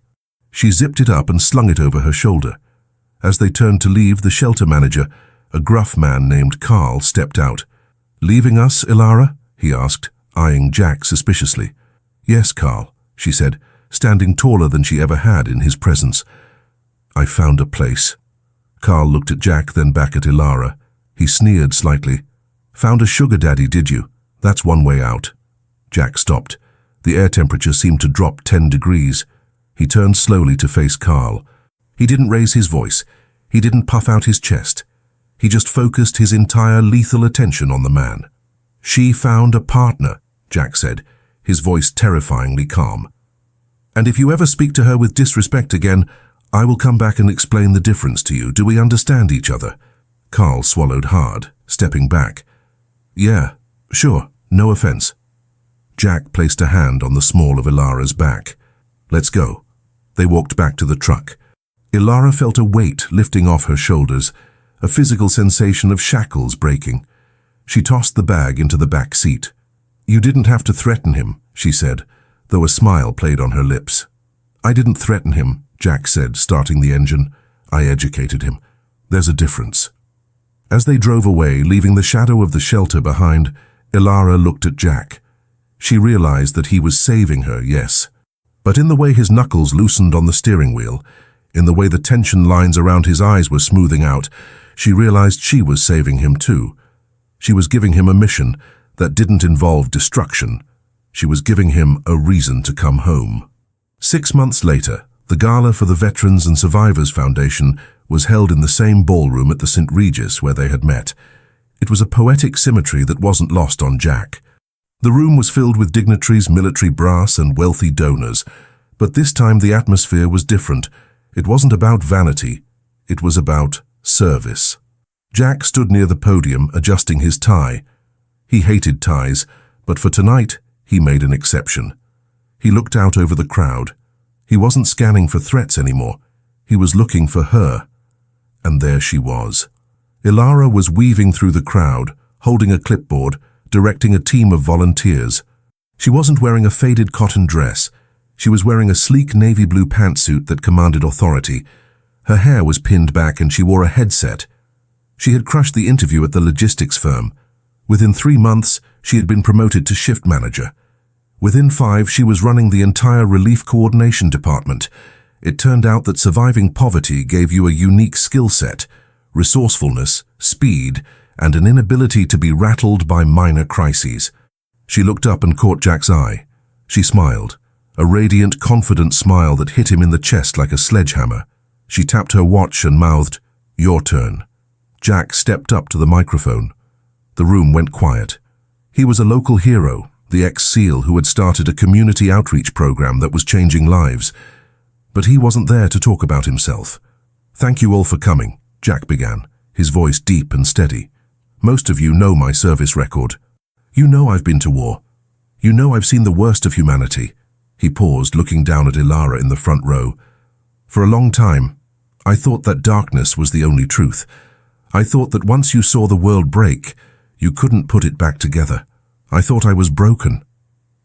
She zipped it up and slung it over her shoulder. As they turned to leave, the shelter manager, a gruff man named Carl, stepped out. "Leaving us, Ilara?" he asked, eyeing Jack suspiciously. "Yes, Carl," she said, standing taller than she ever had in his presence. "I found a place." Carl looked at Jack, then back at Ilara. He sneered slightly. "Found a sugar daddy, did you? That's one way out." Jack stopped. The air temperature seemed to drop 10 degrees. He turned slowly to face Carl. He didn't raise his voice. He didn't puff out his chest. He just focused his entire lethal attention on the man. "She found a partner," Jack said, his voice terrifyingly calm. "And if you ever speak to her with disrespect again, I will come back and explain the difference to you. Do we understand each other?" Carl swallowed hard, stepping back. "Yeah, sure, no offense." Jack placed a hand on the small of Ilara's back. "Let's go." They walked back to the truck. Ilara felt a weight lifting off her shoulders, a physical sensation of shackles breaking. She tossed the bag into the back seat. "You didn't have to threaten him," she said, though a smile played on her lips. "I didn't threaten him," Jack said, starting the engine. "I educated him. There's a difference." As they drove away, leaving the shadow of the shelter behind, Ilara looked at Jack. She realized that he was saving her, yes. But in the way his knuckles loosened on the steering wheel, in the way the tension lines around his eyes were smoothing out, she realized she was saving him too. She was giving him a mission that didn't involve destruction. She was giving him a reason to come home. 6 months later, the gala for the Veterans and Survivors Foundation was held in the same ballroom at the St. Regis where they had met. It was a poetic symmetry that wasn't lost on Jack. The room was filled with dignitaries, military brass, and wealthy donors. But this time the atmosphere was different. It wasn't about vanity. It was about service. Jack stood near the podium, adjusting his tie. He hated ties, but for tonight, he made an exception. He looked out over the crowd. He wasn't scanning for threats anymore. He was looking for her. And there she was. Ilara was weaving through the crowd, holding a clipboard, directing a team of volunteers. She wasn't wearing a faded cotton dress. She was wearing a sleek navy blue pantsuit that commanded authority. Her hair was pinned back and she wore a headset. She had crushed the interview at the logistics firm. Within 3 months, she had been promoted to shift manager. Within 5, she was running the entire relief coordination department. It turned out that surviving poverty gave you a unique skill set, resourcefulness, speed, and an inability to be rattled by minor crises. She looked up and caught Jack's eye. She smiled, a radiant, confident smile that hit him in the chest like a sledgehammer. She tapped her watch and mouthed, "Your turn." Jack stepped up to the microphone. The room went quiet. He was a local hero, the ex-SEAL who had started a community outreach program that was changing lives. But he wasn't there to talk about himself. "Thank you all for coming," Jack began, his voice deep and steady. "Most of you know my service record. You know I've been to war. You know I've seen the worst of humanity." He paused, looking down at Ilara in the front row. "For a long time, I thought that darkness was the only truth. I thought that once you saw the world break, you couldn't put it back together. I thought I was broken."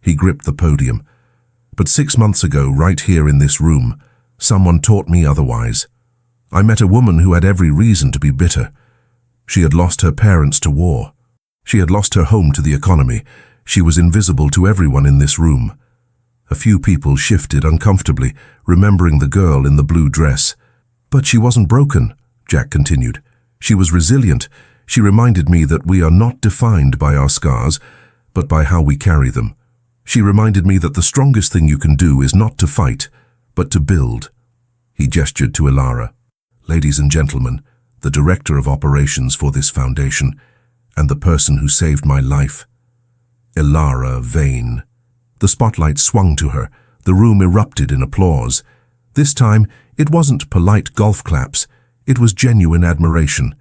He gripped the podium. "But 6 months ago, right here in this room, someone taught me otherwise. I met a woman who had every reason to be bitter. She had lost her parents to war. She had lost her home to the economy. She was invisible to everyone in this room." A few people shifted uncomfortably, remembering the girl in the blue dress. "But she wasn't broken," Jack continued. "She was resilient. She reminded me that we are not defined by our scars, but by how we carry them. She reminded me that the strongest thing you can do is not to fight, but to build." He gestured to Ilara. "Ladies and gentlemen, the director of operations for this foundation, and the person who saved my life, Ilara Vane." The spotlight swung to her. The room erupted in applause. This time, it wasn't polite golf claps. It was genuine admiration.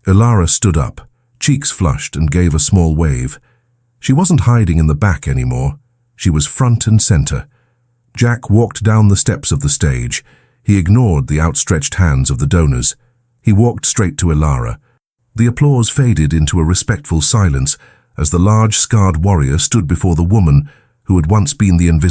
Ilara stood up, cheeks flushed, and gave a small wave. She wasn't hiding in the back anymore. She was front and center. Jack walked down the steps of the stage. He ignored the outstretched hands of the donors. He walked straight to Ilara. The applause faded into a respectful silence as the large, scarred warrior stood before the woman who had once been the invisible